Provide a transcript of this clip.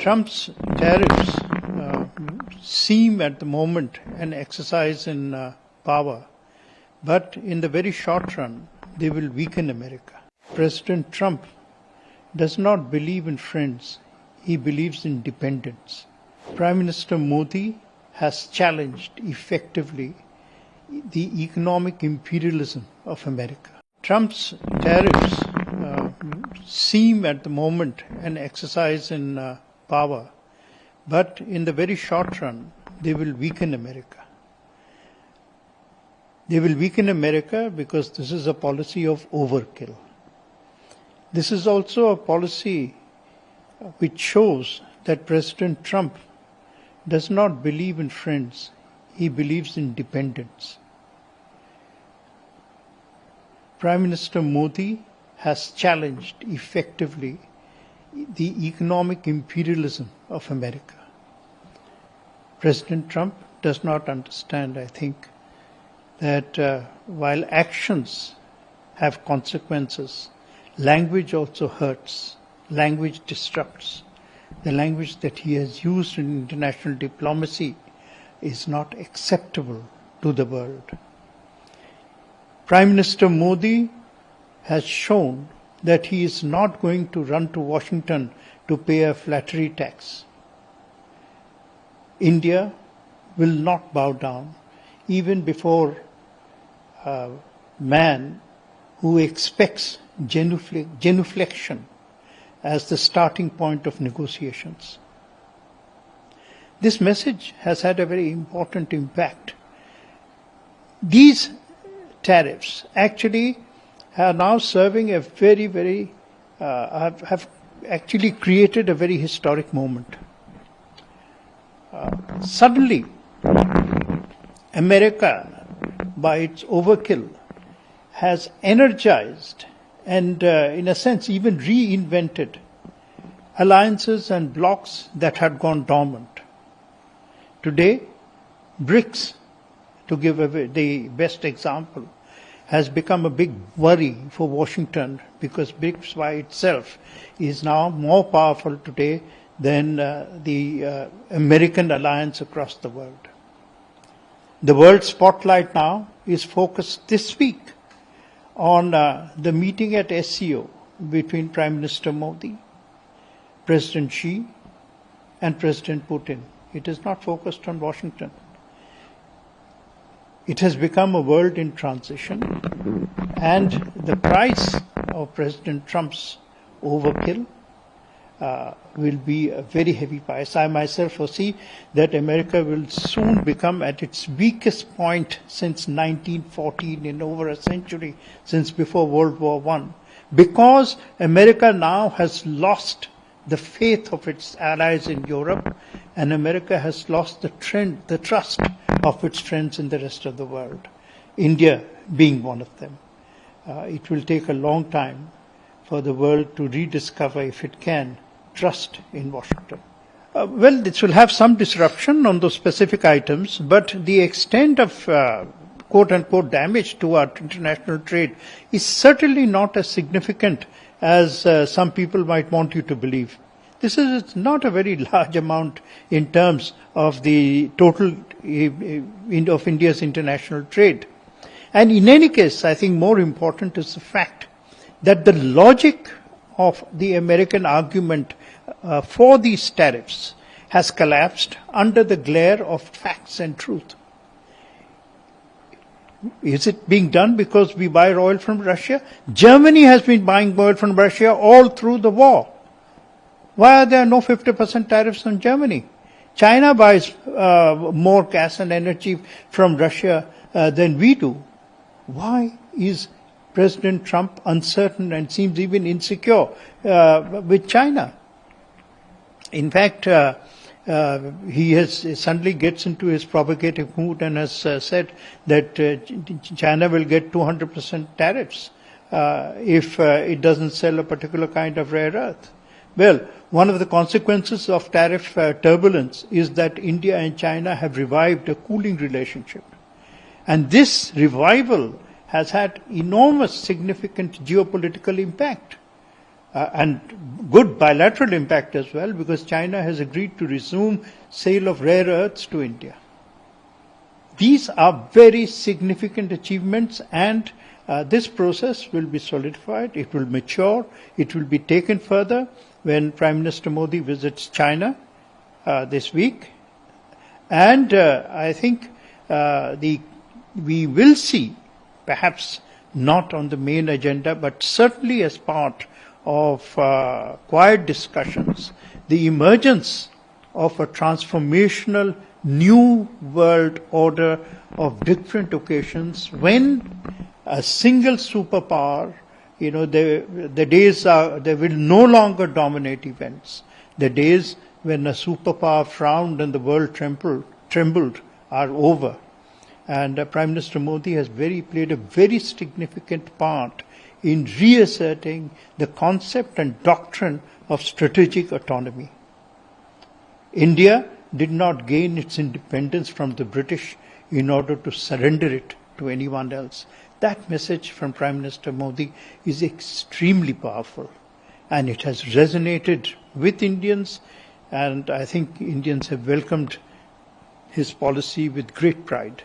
Trump's tariffs seem at the moment an exercise in power, but in the very short run, they will weaken America. President Trump does not believe in friends, he believes in dependents. Prime Minister Modi has challenged effectively the economic imperialism of America. Trump's tariffs seem at the moment an exercise in power, but in the very short run, they will weaken America. They will weaken America because this is a policy of overkill. This is also a policy which shows that President Trump does not believe in friends, he believes in dependents. Prime Minister Modi has challenged effectively the economic imperialism of America. President Trump does not understand, I think, that while actions have consequences, language also hurts, language disrupts. The language that he has used in international diplomacy is not acceptable to the world. Prime Minister Modi has shown that he is not going to run to Washington to pay a flattery tax. India will not bow down even before a man who expects genuflection as the starting point of negotiations. This message has had a very important impact. These tariffs actually are now serving a have actually created a very historic moment. Suddenly, America, by its overkill, has energized and, in a sense, even reinvented alliances and blocs that had gone dormant. Today, BRICS, to give the best example, has become a big worry for Washington because BRICS by itself is now more powerful today than the American alliance across the world. The world spotlight now is focused this week on the meeting at SCO between Prime Minister Modi, President Xi, and President Putin. It is not focused on Washington. It has become a world in transition, and the price of President Trump's overkill will be a very heavy price. I myself foresee that America will soon become at its weakest point since 1914, in over a century, since before World War I, because America now has lost the faith of its allies in Europe, and America has lost the trust of its friends in the rest of the world, India being one of them. It will take a long time for the world to rediscover, if it can, trust in Washington. Well, this will have some disruption on those specific items, but the extent of quote-unquote damage to our international trade is certainly not as significant as some people might want you to believe. This is not a very large amount in terms of the total of India's international trade. And in any case, I think more important is the fact that the logic of the American argument for these tariffs has collapsed under the glare of facts and truth. Is it being done because we buy oil from Russia? Germany has been buying oil from Russia all through the war. Why are there no 50% tariffs on Germany? China buys more gas and energy from Russia than we do. Why is President Trump uncertain and seems even insecure with China? In fact, he suddenly gets into his provocative mood and has said that China will get 200% tariffs if it doesn't sell a particular kind of rare earth. Well, one of the consequences of tariff turbulence is that India and China have revived a cooling relationship. And this revival has had enormous significant geopolitical impact. and good bilateral impact as well, because China has agreed to resume sale of rare earths to India. These are very significant achievements, and this process will be solidified, it will mature, it will be taken further when Prime Minister Modi visits China this week. And I think we will see, perhaps not on the main agenda, but certainly as part of quiet discussions, the emergence of a transformational new world order of different occasions when a single superpower, the days they will no longer dominate events. The days when a superpower frowned and the world trembled are over. And Prime Minister Modi has played a very significant part in reasserting the concept and doctrine of strategic autonomy. India did not gain its independence from the British in order to surrender it to anyone else. That message from Prime Minister Modi is extremely powerful, and it has resonated with Indians, and I think Indians have welcomed his policy with great pride.